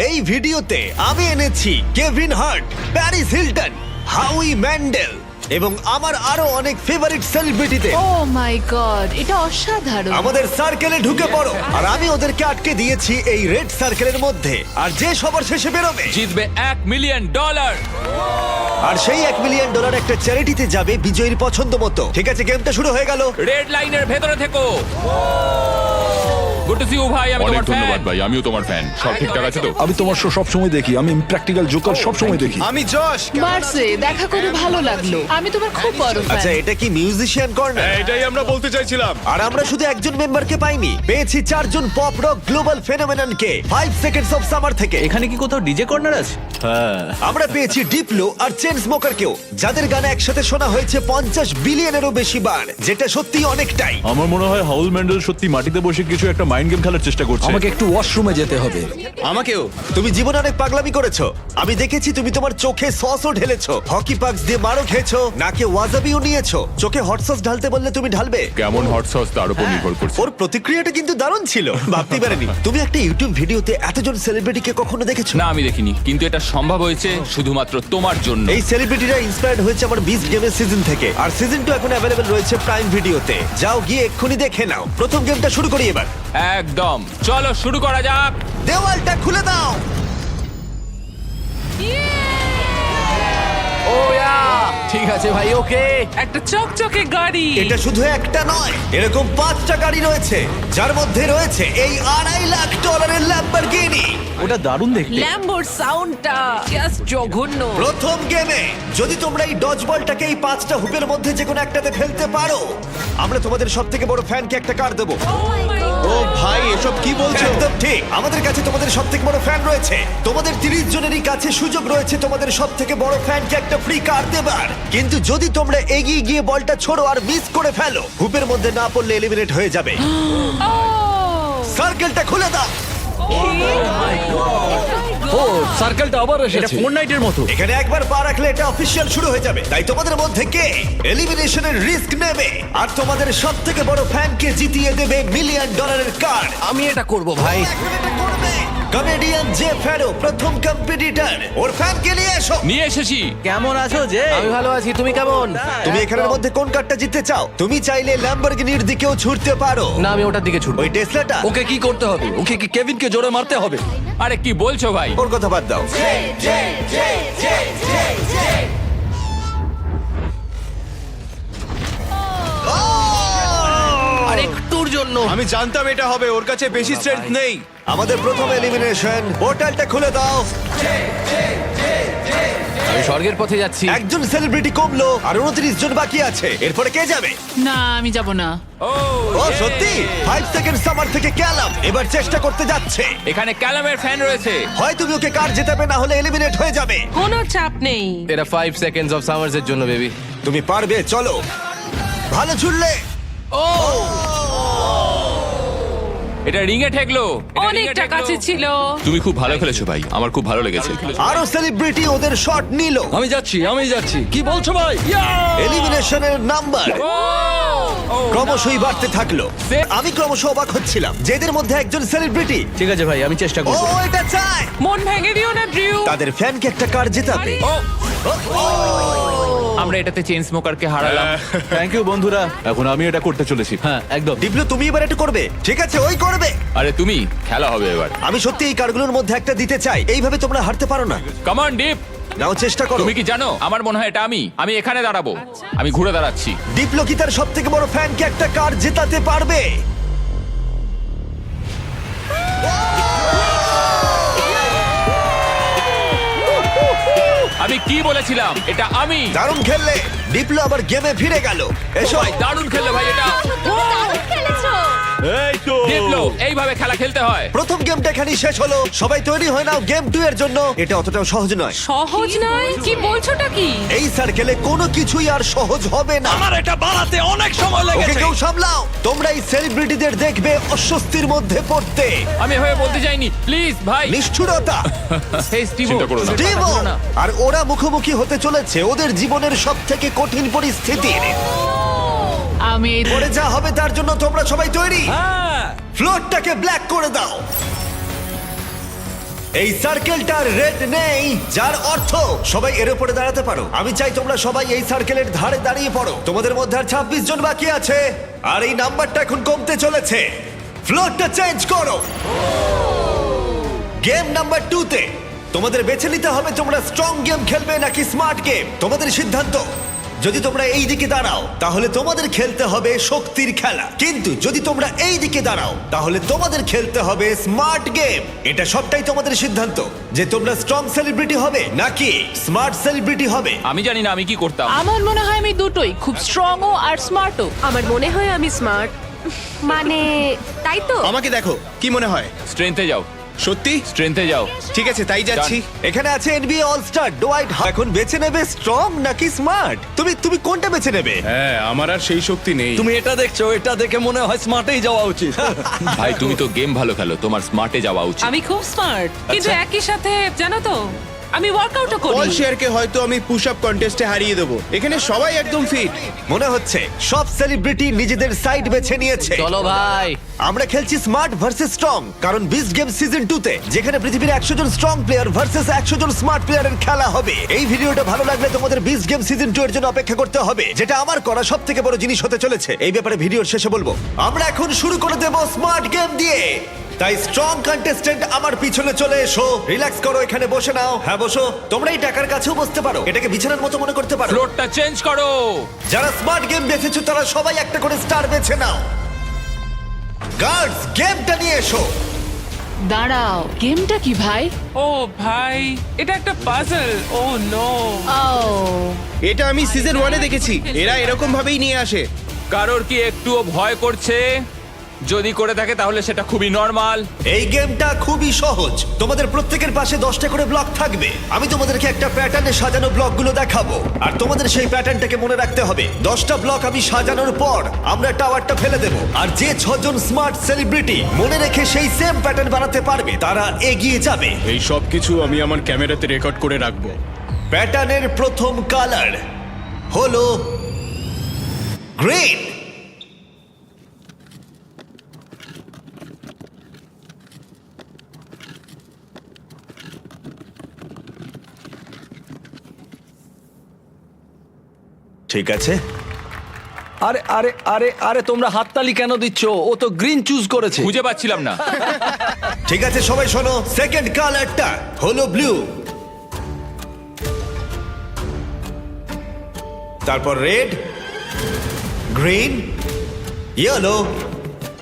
এই ভিডিওতে আমি এনেছি Kevin Hart, Paris Hilton, হাউই Mendel এবং আমার আরো অনেক ফেভারিট সেলিব্রিটিতে ও মাই গড, এটা অসাধারণ। আমাদের সার্কেলে ঢুকে পড়ো। আর আমি ওদেরকে আটকে দিয়েছি এই রেড সার্কেলের মধ্যে, আর যে সবার শেষে বেরোবে জিতবে $1 মিলিয়ন। আর সেই $1 মিলিয়ন একটা চ্যারিটিতে যাবে বিজয়ীর পছন্দ মতো। ঠিক আছে, গেমটা শুরু হয়ে গেল। রেড লাইনের ভেতরে থেকো। গুড টু সি ইউ ভাই, আমি অনেক তোমার ধন্যবাদ ফ্যান। ভাই, আমিও তোমার ফ্যান। সব ঠিকঠাক আছে তো? আমি তোমার শো সব সময় দেখি। আমি ইমপ্র্যাকটিক্যাল জোকার সব সময় দেখি। আমি যশ। মার্সে দেখা করে ভালো লাগলো। আমি তোমার খুব বড় আচ্ছা, ফ্যান। এটা কি মিউজিশিয়ান কর্নার? এটাই আমরা বলতে চাইছিলাম। আর আমরা শুধু একজন মেম্বারকে পাইনি, পেয়েছি 4 জন পপ রক গ্লোবাল ফেনোমেননকে 5 সেকেন্ডস অফ সামার থেকে। এখানে কি কোথাও ডিজে কর্নার আছে? আমরা পেয়েছি ডিপ্লো আর চেন স্মোকারকেও, যাদের গান একসাথে শোনা হয়েছে 50 বিলিয়নেরও বেশি বার, যেটা সত্যি অনেকটাই। আমার মনে হয় হাউল ম্যান্ডেল সত্যি মাটিতে বসে কিছু একটা মাইন্ড গেম খেলার চেষ্টা করছে। আমাকে একটু ওয়াশরুমে যেতে হবে। আমাকেও। তুমি জীবনে অনেক পাগলামি করেছো। আমি দেখেছি তুমি তোমার চোখে সসও ঢেলেছো, হকি পাক্স দিয়ে মারও খেয়েছো, নাকে ওয়াজাবিও নিয়েছো। চোখে হট সস ঢালতে বললে তুমি ঢালবে। কেমন হট সস তার উপর নির্ভর করছে। ওর প্রতিক্রিয়াটা কিন্তু দারুণ ছিল, ভাবতে পারিনি। তুমি একটা ইউটিউব ভিডিওতে এতজন সেলিব্রিটিকে কখনো দেখেছো? না, আমি দেখিনি, কিন্তু এটা সম্ভব হয়েছে শুধুমাত্র তোমার জন্য। এই সেলিব্রিটিরা ইন্সপায়ার্ড হয়েছে আমার বিস্ট গেমের সিজন থেকে, আর সিজন 2 এখন অ্যাভেলেবল রয়েছে প্রাইম ভিডিওতে। যাও গিয়ে এক্ষুনি দেখে নাও। প্রথম গেমটা শুরু করি এবার। একদম, চলো শুরু করা যাক। দেওয়ালটা খুলে দাও। ঠিক আছে ভাই, ওকে। একটা চকচকে গাড়ি। এটা শুধু একটা নয়, এরকম 5টা গাড়ি রয়েছে, যার মধ্যে রয়েছে এই $2.5 লাখ ল্যাম্বরগিনি। ওটা দারুণ দেখতে। ল্যাম্বোর সাউন্ডটা জাস্ট জঘন্য। প্রথম গেমে যদি তোমরা এই ডজ বলটাকে এই 5টা হুপের মধ্যে যে কোনো একটাতে ফেলতে পারো, আমরা তোমাদের সবথেকে বড় ফ্যানকে একটা কার দেবো। ও ভাই, এসব কি বলছো? একদম ঠিক, আমাদের কাছে তোমাদের সবথেকে বড় ফ্যান রয়েছে। তোমাদের 30 জনেরই কাছে সুযোগ রয়েছে তোমাদের সবথেকে বড় ফ্যানকে একটা ফ্রি কার দেবার। কিন্তু যদি তোমরা এগিয়ে গিয়ে বলটা ছোড়ো আর মিস করে ফেলো, হুপের মধ্যে না পড়লে এলিমিনেট হয়ে যাবে। সার্কেলটা খুলে দাও। ও, সার্কেলটা আবার এটা এসেছে। ফোরনাইটের মতো। এখানে একবার পা রাখলে এটা অফিসিয়াল শুরু হয়ে যাবে। তাই তোমাদের মধ্যে কে এলিমিনেশনের রিস্ক নেবে আর তোমাদের সবথেকে বড় ফ্যানকে জিতিয়ে দেবে $1 মিলিয়ন কার? আমি এটা করব ভাই। কমেডিয়ান জে ফ্যারো প্রথম কম্পিটিটর, ওর ফ্যানকে নিয়ে এসো। নিয়ে এসেছি। কেমন আছো যে? আমি ভালো আছি, তুমি কেমন? তুমি এখানের মধ্যে কোন কারটা জিততে চাও? তুমি চাইলে ল্যাম্বরগিনির দিকেও ছুটতে পারো। না, আমি ওটার দিকে ছুটবো। ওই টেসলাটা। ওকে কি করতে হবে? ওকে কি কেভিনকে জোরে মারতে হবে? আরে কি বলছো ভাই? ওর কথা বাদ দাও। আর একটুর জন্য। আমি জানতাম এটা হবে, ওর কাছে বেশি স্ট্রেংথ নেই। আমাদের প্রথম এলিমিনেশন, পোর্টালটা খুলে দাও। আমি স্বর্গের পথে যাচ্ছি। একজন সেলিব্রিটি কমলো আর 29 জন বাকি আছে। এরপরে কে যাবে? না, আমি যাব না। ও সত্যি? 5 সেকেন্ড সামার থেকে ক্যালাম এবার চেষ্টা করতে যাচ্ছে। এখানে ক্যালামের ফ্যান রয়েছে। হয় তুমি ওকে কার জেতাবে, না হলে এলিমিনেট হয়ে যাবে। কোনো চাপ নেই। এটা 5 সেকেন্ডস অফ সামার্স এর জন্য বেবি। তুমি পারবে, চলো। ভালো ছুড়লে। এটা রিং এ ঠেকলো। এটা ring এ অনেকটা ঠেকলো। কাছে ছিল। তুমি খুব ভালো খেলেছো ভাই, আমার খুব ভালো লেগেছে। আরো সেলিব্রিটি ওদের শট নিল। আমি যাচ্ছি। কি বলছো ভাই? এলিমিনেশনের নাম্বার ক্রমশই বাড়তে থাকলো। আমি ক্রমশ অবাক হচ্ছিলাম যে এদের মধ্যে একজন সেলিব্রিটি, ঠিক আছে ভাই, আমি চেষ্টা ও করব। এটা চায় মন ভেঙে দিও না, ড্রিউ। তাদের ফ্যানকে একটা কার জেতাবে। আমরা এটাতে চেন স্মোকারকে হারালাম। থ্যাংক ইউ বন্ধুরা, এখন আমি এটা করতে চলেছি। হ্যাঁ, একদম। ডিপ্লো, তুমি এবার এটা করবে? ঠিক আছে, ওই করবে। আরে তুমি, খেলা হবে এবার। আমি সত্যি এই কারগুলোর মধ্যে একটা দিতে চাই। এইভাবে তোমরা হারতে পারো না। Come on deep. নাও চেষ্টা করো। তুমি কি জানো, আমার মনে হয় এটা আমি এখানে দাঁড়াবো। আমি ঘুরে দাঁড়াচ্ছি। ডিপ্লো কি তার সব থেকে বড় ফ্যানকে একটা কার জেতাতে পারবে? আমি কি বলেছিলাম, এটা আমি। দারুণ খেললে। ডিপ্লো আবার গেমে ফিরে গেল। এসো। ভাই দারুণ খেললে ভাই এটা। এই তো দেখলো, এইভাবে খেলা খেলতে হয়। প্রথম গেমটা এখানেই শেষ হলো। সবাই তৈরি হয়ে নাও গেম 2 এর জন্য। এটা অতটাও সহজ নয়। সহজ নয়? কি বলছোটা কি? এই সার্কেলে কোনো কিছুই আর সহজ হবে না। আমার এটা বানাতে অনেক সময় ওকে লেগেছে। কেউ সামলাও। তোমরা এই সেলিব্রিটিদের দেখবে অস্বস্তির মধ্যে পড়তে। আমি হয়ে বলতে চাইনি, প্লিজ ভাই। নিষ্ঠুরতা। হেই স্টিভো, চিন্তা করো না। স্টিভো। আর ওরা মুখোমুখি হতে চলেছে ওদের জীবনের সব থেকে কঠিন পরিস্থিতির। আমি পরে যা হবে তার জন্য তোমরা সবাই তৈরি? হ্যাঁ। ফ্লোরটাকে ব্ল্যাক করে দাও। এই সার্কেলটার রেড নেই, যার অর্থ সবাই এর উপরে দাঁড়াতে পারো। আমি চাই তোমরা সবাই এই সার্কেলের ধারে দাঁড়িয়ে পড়ো। তোমাদের মধ্যে আর 26 জন বাকি আছে, আর এই নাম্বারটা এখন কমতে চলেছে। ফ্লোরটা চেঞ্জ করো। গেম নাম্বার 2 তে তোমাদের বেছে নিতে হবে তোমরা স্ট্রং গেম খেলবে নাকি স্মার্ট গেম। তোমাদের সিদ্ধান্ত। যদি তোমরা এই দিকে দাঁড়াও তাহলে তোমাদের খেলতে হবে শক্তির খেলা, কিন্তু যদি তোমরা এই দিকে দাঁড়াও তাহলে তোমাদের খেলতে হবে স্মার্ট গেম। এটা সবটাই তোমাদের সিদ্ধান্ত যে তোমরা স্ট্রং সেলিব্রিটি হবে নাকি স্মার্ট সেলিব্রিটি হবে। আমি জানি না আমি কি করতাম। আমার মনে হয় আমি দুটোই, খুব স্ট্রংও আর স্মার্টও। আমার মনে হয় আমি স্মার্ট, মানে তাই তো। আমাকে দেখো, কি মনে হয়? স্ট্রেংথে যাও, সত্যি? স্ট্রেংথে যাও। ঠিক আছে, তাই যাচ্ছি। এখানে আছে NBA অল স্টার ডোয়াইট। এখন বেছে নেবে স্ট্রং নাকি স্মার্ট। তুমি কোনটা বেছে নেবে? হ্যাঁ, আমার আর সেই শক্তি নেই। তুমি এটা দেখছো, এটা দেখে মনে হয় স্মার্টেই যাওয়া উচিত। ভাই তুমি তো গেম ভালো খেলো, তোমার স্মার্টে যাওয়া উচিত। আমি খুব স্মার্ট, কিন্তু একই সাথে জানো তো আমি ওয়ার্কআউটও পল করি। শেয়ারকে হয়তো আমি পুশ আপ কন্টেস্টে হারিয়ে দেবো। এখানে সবাই একদম ফিট। মনে হচ্ছে সব সেলিব্রিটি নিজেদের সাইড বেছে নিয়েছে। চলো ভাই। আমরা খেলছি স্মার্ট ভার্সেস স্ট্রং, কারণ বিস্ট গেম সিজন 2 তে যেখানে পৃথিবীর 100 জন স্ট্রং প্লেয়ার ভার্সেস 100 জন স্মার্ট প্লেয়ারের খেলা হবে। এই ভিডিওটা ভালো লাগলে তোমাদের বিস্ট গেম সিজন 2 এর জন্য অপেক্ষা করতে হবে, যেটা আমার করা সবথেকে বড় জিনিস হতে চলেছে। এই ব্যাপারে ভিডিওর শেষে বলবো। আমরা এখন শুরু করে দেব স্মার্ট গেম দিয়ে। তাই স্ট্রং কন্টেস্ট্যান্ট আমার পিছনে চলে এসো। রিল্যাক্স করো, এখানে বসে নাও। হ্যাঁ বসো। তোমরা এই টাকার কাছেও বসতে পারো, এটাকে বিছানার মতো মনে করতে পারো। ফ্লোরটা চেঞ্জ করো। যারা স্মার্ট গেম বেছেছো তারা সবাই একটা করে স্টার বেছে নাও। গার্ডস, গেমটা নিয়ে এসো। দাঁড়াও, গেমটা কি ভাই? ও ভাই, এটা একটা পাজল। ও নো। ও এটা আমি সিজন 1 এ দেখেছি। এরা এরকম ভাবেই নিয়ে আসে। কারোর কি একটুও ভয় করছে? যদি করে থাকে তাহলে সেটা খুবই নর্মাল। এই গেমটা খুবই সহজ। তোমাদের প্রত্যেকের পাশে 10টা করে ব্লক থাকবে। আমি তোমাদেরকে একটা প্যাটার্নে সাজানো ব্লকগুলো দেখাবো, আর তোমাদের সেই প্যাটার্নটাকে মনে রাখতে হবে। 10টা ব্লক আমি সাজানোর পর আমরা টাওয়ারটা ফেলে দেব, আর যে 6 জন স্মার্ট সেলিব্রিটি মনে রেখে সেই সেম প্যাটার্ন বানাতে পারবে তারা এগিয়ে যাবে। এই সব কিছু আমি আমার ক্যামেরাতে রেকর্ড করে রাখবো। প্যাটার্নের প্রথম কালার হলো গ্রিন। ঠিক আছে। আরে আরে আরে আরে তোমরা হাততালি কেন দিচ্ছ? ও তো গ্রিন চুজ করেছে। খুঁজে পাচ্ছিলাম না। ঠিক আছে সবাই শোনো, সেকেন্ড কালারটা হলো ব্লু, তারপর রেড, গ্রিন, ইয়েলো,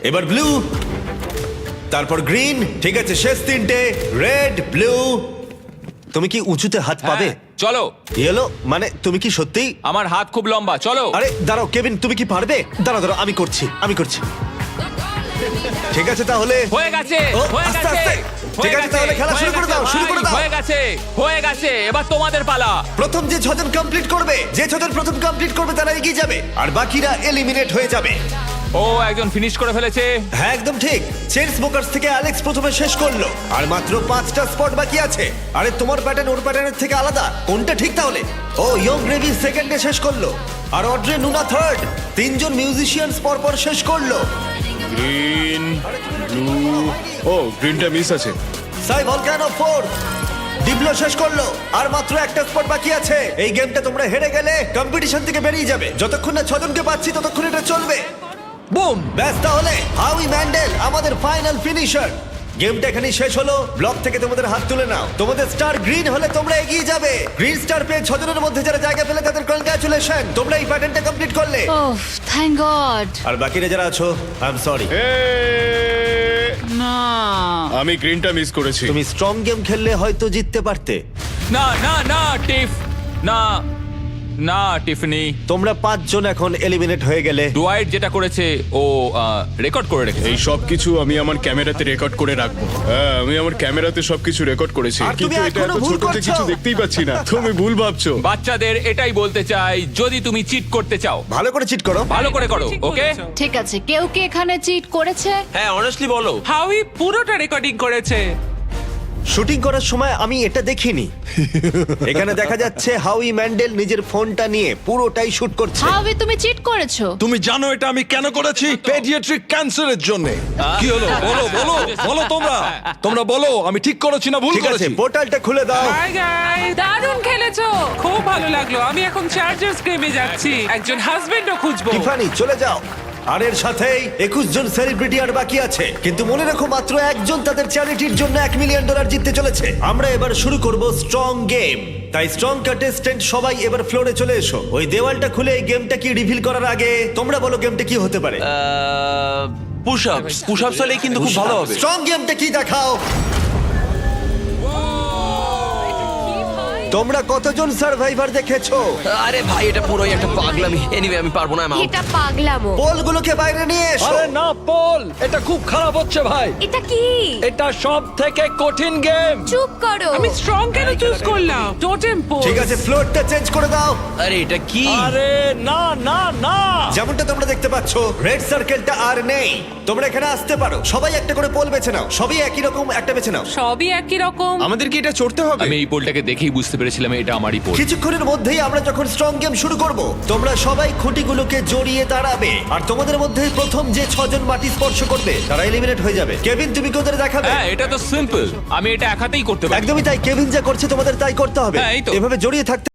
এবার ব্লু, তারপর গ্রিন। ঠিক আছে, শেষ তিনটে রেড, ব্লু। তুমি কি উঁচুতে হাত পাবে? হ্যাঁ, চলো। ইয়েলো মানে তুমি কি সত্যি? আমার হাত খুব লম্বা, চলো। আরে দাঁড়াও কেভিন, তুমি কি পারবে? দাঁড়াও আমি করছি। ঠিক আছে তাহলে হয়ে গেছে, ও, হয়ে আস্তে, গেছে। আস্তে। ঠিক আছে, তাহলে খেলা শুরু করে দাও, শুরু করে দাও। হয়ে গেছে, হয়ে গেছে। এবার তোমাদের পালা। প্রথম যে 6 জন কমপ্লিট করবে, যে 6 জন প্রথম কমপ্লিট করবে তারা এগিয়ে যাবে, আর বাকিরা এলিমিনেট হয়ে যাবে। ও একজন ফিনিশ করে ফেলেছে। হ্যাঁ একদম ঠিক। চেন স্মোকার্স থেকে অ্যালেক্স প্রথমে শেষ করলো, আর মাত্র 5টা স্পট বাকি আছে। আরে তোমার প্যাটার্ন ওর প্যাটার্নের থেকে আলাদা, কোনটা ঠিক তাহলে? ও ইয়ং গ্রেভি সেকেন্ডে শেষ করলো, আর অড্রে নুনা থার্ড। 3 জন মিউজিশিয়ানস পরপর শেষ করলো। Green, blue. ও গ্রিনটা মিস আছে। সাই ভলকানো 4 ডিবলো শেষ করলো, আর মাত্র একটা স্পট বাকি আছে। এই গেমটা তোমরা হেরে গেলে কম্পিটিশন থেকে বেরিয়ে যাবে। যতক্ষণ না 6 জনকে পাচ্ছি ততক্ষণ এটা চলবে। বুম। ব্যাস, তাহলে হাউই ম্যান্ডেল আমাদের ফাইনাল ফিনিশার। গেমটা এখানেই শেষ হলো। ব্লক থেকে তোমাদের হাত তুলে নাও। তোমাদের স্টার গ্রিন হলে তোমরা এগিয়ে যাবে। গ্রিন স্টার পেয়ে 6 জনের মধ্যে যারা জায়গা পেলে তাদের কনগ্রাচুলেশন, তোমরা এই প্যাটার্নটা কমপ্লিট করলে। ওহ থ্যাংক গড। আর বাকিরা যারা আছো, আই এম সরি। না আমি গ্রিনটা মিস করেছি। তুমি স্ট্রং গেম খেললে হয়তো জিততে পারতে। না না না টিফ, না না টিফনি। তোমরা 5 জন এখন এলিমিনেট হয়ে গেলে। ডুয়াইট যেটা করেছে ও রেকর্ড করে রেখেছে। এই সব কিছু আমি আমার ক্যামেরাতে রেকর্ড করে রাখবো। হ্যাঁ, আমি আমার ক্যামেরাতে সবকিছু রেকর্ড করেছি, আর তুমি কিন্তু এটা এখনো এত ভুল ছোটতে করছো। কিছু দেখতেই পাচ্ছি না। তুমি ভুল ভাবছো। বাচ্চাদের এটাই বলতে চাই, যদি তুমি চিট করতে চাও ভালো করে চিট করো। ভালো করে করো, ঠিক ওকে? বলেছো। ঠিক আছে, কেউ কি এখানে চিট করেছে? হ্যাঁ অনেস্টলি বলো। হাউই পুরোটা রেকর্ডিং করেছে। শুটিং করার সময় আমি এটা দেখিনি। এখানে দেখা যাচ্ছে হাউই ম্যান্ডেল নিজের ফোনটা নিয়ে পুরোটাই শুট করছে। হাওয়ে তুমি চিট করেছো। তুমি জানো এটা আমি কেন করেছি? পেডিয়াট্রিক ক্যান্সারের জন্য। কি হলো? বলো বলো বলো তোমরা বলো আমি ঠিক করেছি না ভুল ঠিক আছে, করেছি? পোর্টালটা খুলে দাও। হাই গাইস, দারুণ খেলেছো, খুব ভালো লাগলো। আমি এখন চার্জার্স গেমে যাচ্ছি, একজন হাজবেন্ডও খুঁজবো। টিফানি চলে যাও। আর এর সাথেই 21 জন সেলিব্রিটি আর বাকি আছে, কিন্তু মনে রাখো মাত্র একজন তাদের চ্যারিটির জন্য $1 মিলিয়ন জিততে চলেছে। আমরা এবার শুরু করব স্ট্রং গেম। তাই স্ট্রং কন্টেস্টেন্ট সবাই এবার ফ্লোরে চলে এসো। ওই দেওয়ালটা খুলে এই গেমটা কি রিভিল করার আগে তোমরা বলো গেমটা কি হতে পারে। পুশ আপস হলেই কিন্তু খুব ভালো হবে। স্ট্রং গেমটা কি দেখাও। তোমরা কতজন সার্ভাইভার দেখেছো? আরে ভাই এটা পুরোই একটা পাগলামি। এনিওয়ে আমি পারবো না। এটা পাগলামো। পোলগুলোকে বাইরে নিয়ে এসো। আরে না পল, এটা খুব খারাপ হচ্ছে ভাই। এটা কি? এটা সব থেকে কঠিন গেম। চুপ করো। আমি স্ট্রং কেন চুজ করলাম? Totem pole. ঠিক আছে, ফ্লোরটা চেঞ্জ করে দাও। আরে এটা কি? আরে না না না। যেমনটা তোমরা দেখতে পাচ্ছ, রেড সার্কেলটা আর নেই। তোমরা এখানে আসতে পারো, সবাই একটা করে পোল বেছে নাও। সবই একই রকম, একটা বেছে নাও। সবই একই রকম। আমাদের কি এটা চড়তে হবে? আমি এই পোলটাকে দেখেই বুঝতে পেরেছিলাম এটা আমারই পোল। কিছুক্ষণের মধ্যেই আমরা যখন স্ট্রং গেম শুরু করব, তোমরা সবাই খুঁটিগুলোকে জড়িয়ে দাঁড়াবে। আর তোমাদের মধ্যে প্রথম যে 6 জন মাটি স্পর্শ করবে তারা এলিমিনেট হয়ে যাবে। কেভিন, তুমি কি ওদের দেখাবে? হ্যাঁ, এটা তো সিম্পল, আমি এটা একাতেই করতে পারি। একদমই তাই, কেভিন যা করছে তোমাদের তাই করতে হবে। হ্যাঁ, এই তো। এভাবে জড়িয়ে থাকতে